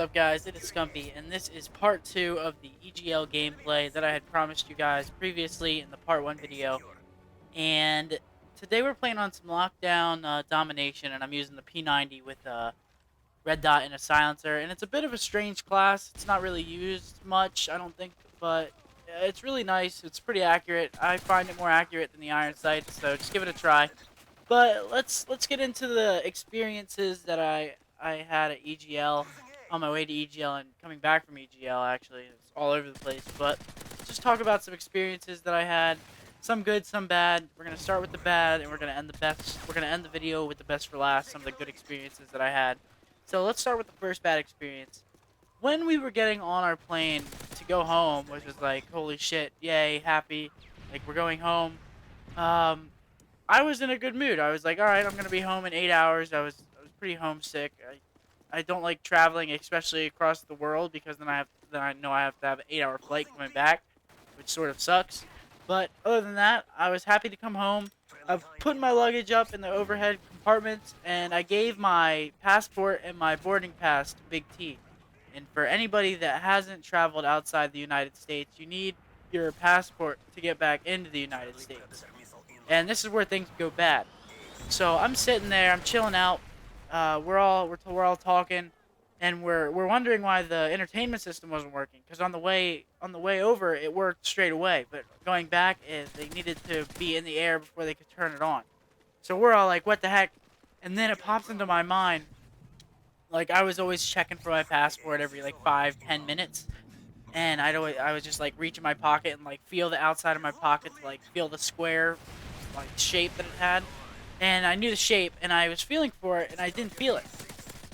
up, guys? It is Scumpy, and this is part 2 of the EGL gameplay that I had promised you guys previously in the part 1 video. And today we're playing on some lockdown domination, and I'm using the P90 with a red dot and a silencer. And it's a bit of a strange class. It's not really used much, I don't think, but it's really nice. It's pretty accurate. I find it more accurate than the iron sight, so just give it a try. But let's get into the experiences that I had at EGL, on my way to EGL and coming back from EGL. Actually, it's all over the place. But just talk about some experiences that I had, some good, some bad. We're gonna start with the bad, and we're gonna end the best. We're gonna end the video with the best for last. Some of the good experiences that I had. So let's start with the first bad experience. When we were getting on our plane to go home, which was like, holy shit, yay, happy, like we're going home. Um, I was in a good mood. I was like, all right, I'm gonna be home in 8 hours. I was pretty homesick. I don't like traveling, especially across the world, because then I know I have to have an 8 hour flight coming back, which sort of sucks. But other than that, I was happy to come home. I've put my luggage up in the overhead compartments, and I gave my passport and my boarding pass to Big T. And for anybody that hasn't traveled outside the United States, you need your passport to get back into the United States. And this is where things go bad. So I'm sitting there, I'm chilling out. We're all talking, and we're wondering why the entertainment system wasn't working. Because on the way over, it worked straight away, but going back, they needed to be in the air before they could turn it on. So we're all like, what the heck? And then it pops into my mind, like I was always checking for my passport every like 5-10 minutes, and I was just like reach in my pocket and like feel the outside of my pocket to like feel the square like shape that it had, and I knew the shape, and I was feeling for it, and I didn't feel it.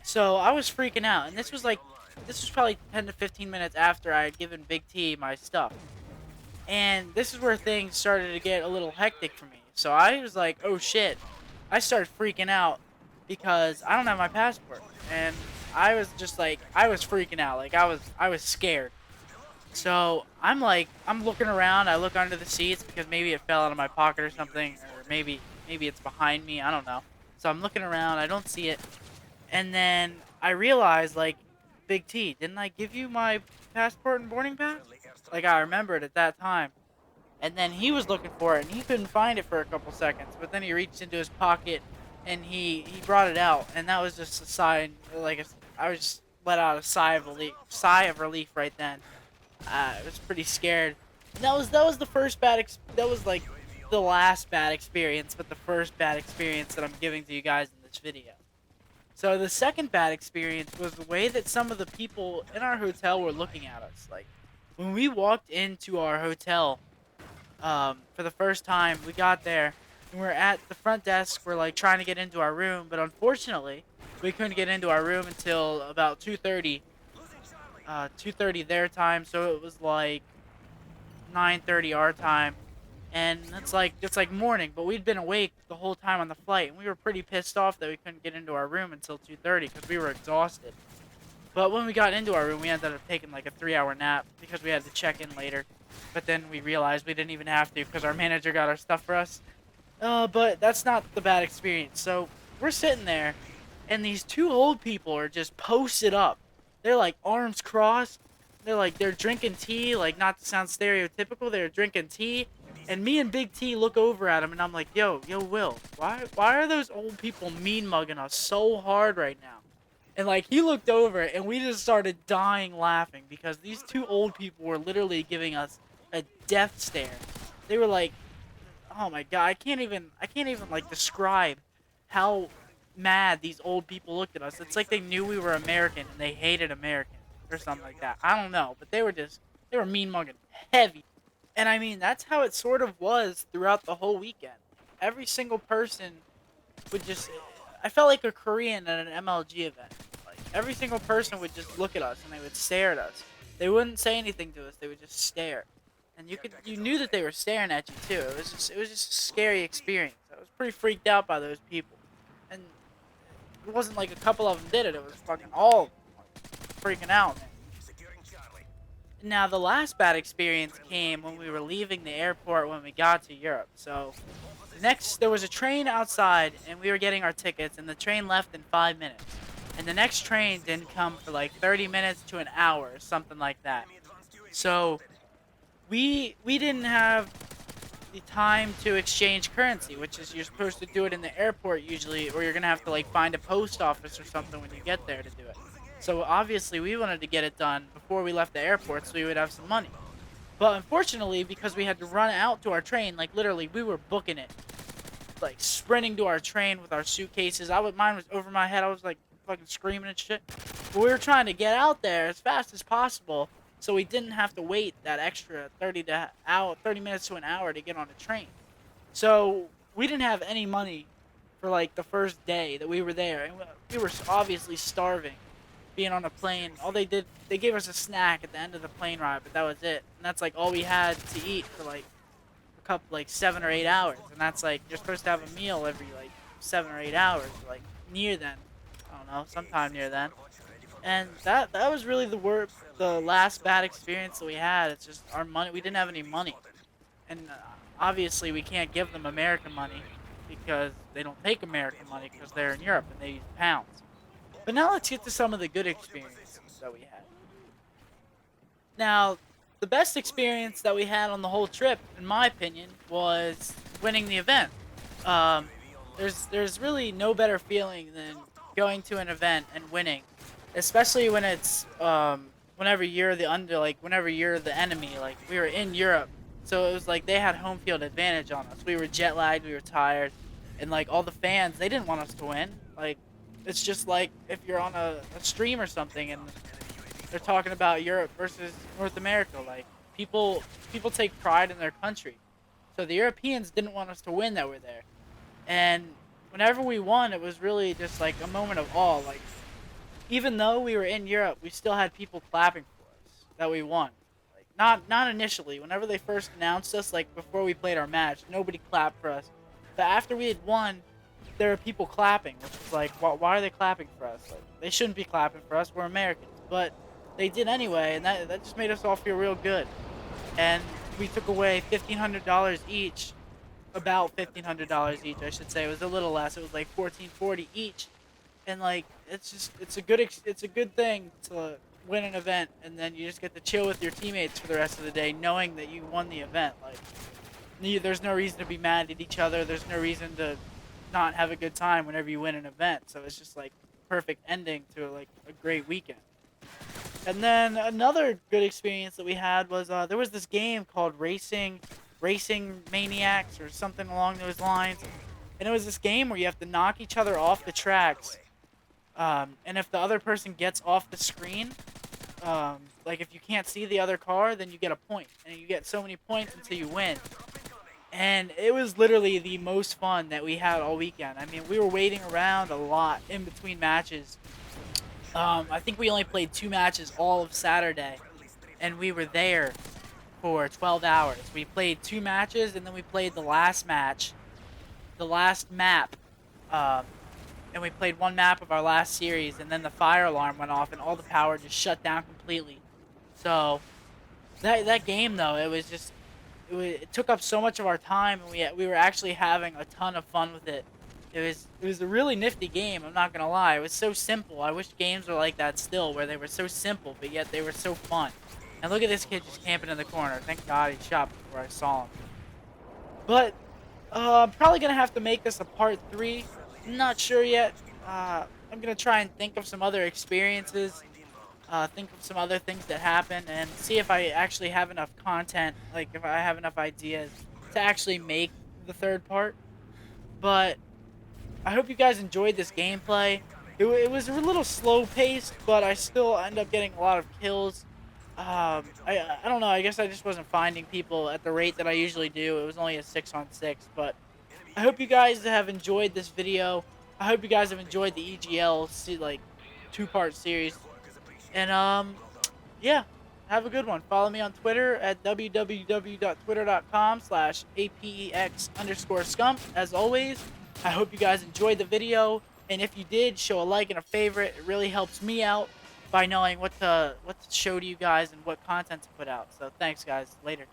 So I was freaking out, and this was probably 10 to 15 minutes after I had given Big T my stuff, and this is where things started to get a little hectic for me. So I was like, oh shit, I started freaking out because I don't have my passport, and I was just like I was freaking out, like I was scared. So I'm like, I'm looking around. I look under the seats because maybe it fell out of my pocket or something, or maybe it's behind me. I don't know. So I'm looking around. I don't see it, and then I realize, like, Big T, didn't I give you my passport and boarding pass? Like I remembered at that time. And then he was looking for it, and he couldn't find it for a couple seconds. But then he reached into his pocket, and he brought it out, and that was just a sign. I was just let out a sigh of relief right then. I was pretty scared. And that was the first that was like the last bad experience, but the first bad experience that I'm giving to you guys in this video. So the second bad experience was the way that some of the people in our hotel were looking at us. Like when we walked into our hotel, for the first time, we got there and we're at the front desk. We're like trying to get into our room, but unfortunately, we couldn't get into our room until about 2:30. 2:30 their time, so it was like 9:30 our time, and it's like morning. But we'd been awake the whole time on the flight, and we were pretty pissed off that we couldn't get into our room until 2:30 because we were exhausted. But when we got into our room, we ended up taking like a 3-hour nap because we had to check in later. But then we realized we didn't even have to because our manager got our stuff for us. But that's not the bad experience. So we're sitting there, and these two old people are just posted up. They're like arms crossed. They're drinking tea, like not to sound stereotypical, they're drinking tea. And me and Big T look over at him, and I'm like, yo, Will, why are those old people mean mugging us so hard right now? And like he looked over, and we just started dying laughing because these two old people were literally giving us a death stare. They were like, oh my god, I can't even like describe how mad these old people looked at us. It's like they knew we were American and they hated Americans or something like that. I don't know, but they were mean mugging heavy. And I mean, that's how it sort of was throughout the whole weekend. Every single person would just I felt like a Korean at an MLG event. Like every single person would just look at us and they would stare at us. They wouldn't say anything to us. They would just stare. And you knew that they were staring at you too. It was just a scary experience. I was pretty freaked out by those people. And it wasn't like a couple of them did it. It was fucking all of them, like, freaking out, man. Now, the last bad experience came when we were leaving the airport when we got to Europe. So, next, there was a train outside, and we were getting our tickets, and the train left in 5 minutes. and the next train didn't come for like 30 minutes to an hour, or something like that. So we didn't have the time to exchange currency, which is you're supposed to do it in the airport usually, or you're gonna have to like find a post office or something when you get there to do it. So obviously we wanted to get it done before we left the airport so we would have some money. But unfortunately, because we had to run out to our train, like literally we were booking it, like sprinting to our train with our suitcases. Mine was over my head. I was like fucking screaming and shit. But we were trying to get out there as fast as possible, so we didn't have to wait that extra 30 minutes to an hour to get on a train. So we didn't have any money for like the first day that we were there, and we were obviously starving. Being on a plane, all they gave us a snack at the end of the plane ride, but that was it. And that's like all we had to eat for like a couple, like 7 or 8 hours. And that's like you're supposed to have a meal every like 7 or 8 hours, like near then. I don't know, sometime near then. And that was really the last bad experience that we had. It's just our money. We didn't have any money, and obviously we can't give them American money because they don't take American money because they're in Europe and they use pounds. But now let's get to some of the good experiences that we had. Now, the best experience that we had on the whole trip, in my opinion, was winning the event. Um, there's really no better feeling than going to an event and winning, especially when it's whenever you're whenever you're the enemy. Like we were in Europe, so it was like they had home field advantage on us. We were jet lagged, we were tired, and like all the fans, they didn't want us to win. Like it's just like if you're on a stream or something and they're talking about Europe versus North America. Like people take pride in their country, so the Europeans didn't want us to win that were there. And whenever we won, it was really just like a moment of awe. Like even though we were in Europe, we still had people clapping for us that we won. Like not initially. Whenever they first announced us, like before we played our match, nobody clapped for us. But after we had won, there were people clapping, which was like, why are they clapping for us? Like, they shouldn't be clapping for us. We're Americans, but they did anyway, and that just made us all feel real good. And we took away $1,500 each, about $1,500 each, I should say. It was a little less. It was like 1440 each, and like it's a good thing to win an event, and then you just get to chill with your teammates for the rest of the day, knowing that you won the event. Like there's no reason to be mad at each other. There's no reason to not have a good time whenever you win an event. So it's just like perfect ending to like a great weekend. And then another good experience that we had was there was this game called Racing Maniacs or something along those lines. And it was this game where you have to knock each other off the tracks. And if the other person gets off the screen, like if you can't see the other car, then you get a point. And you get so many points until you win. And it was literally the most fun that we had all weekend. I mean, we were waiting around a lot in between matches. I think we only played 2 matches all of Saturday, and we were there for 12 hours. We played 2 matches, and then we played the last match, the last map, and we played 1 map of our last series, and then the fire alarm went off, and all the power just shut down completely. So that game, though, it took up so much of our time, and we were actually having a ton of fun with it. It was a really nifty game, I'm not gonna lie. It was so simple. I wish games were like that still, where they were so simple, but yet they were so fun. And look at this kid just camping in the corner. Thank God he shot before I saw him. But I'm probably gonna have to make this a part 3. I'm not sure yet. I'm gonna try and think of some other experiences, think of some other things that happened, and see if I actually have enough content, like if I have enough ideas to actually make the 3rd part. But I hope you guys enjoyed this gameplay. It was a little slow paced, but I still end up getting a lot of kills. I don't know. I guess I just wasn't finding people at the rate that I usually do. It was only a 6-on-6, but I hope you guys have enjoyed this video. I hope you guys have enjoyed the EGL like 2-part series. And yeah, have a good one. Follow me on Twitter at www.twitter.com/apex_scump. As always, I hope you guys enjoyed the video, and if you did, show a like and a favorite. It really helps me out by knowing what to show to you guys and what content to put out. So thanks, guys. Later.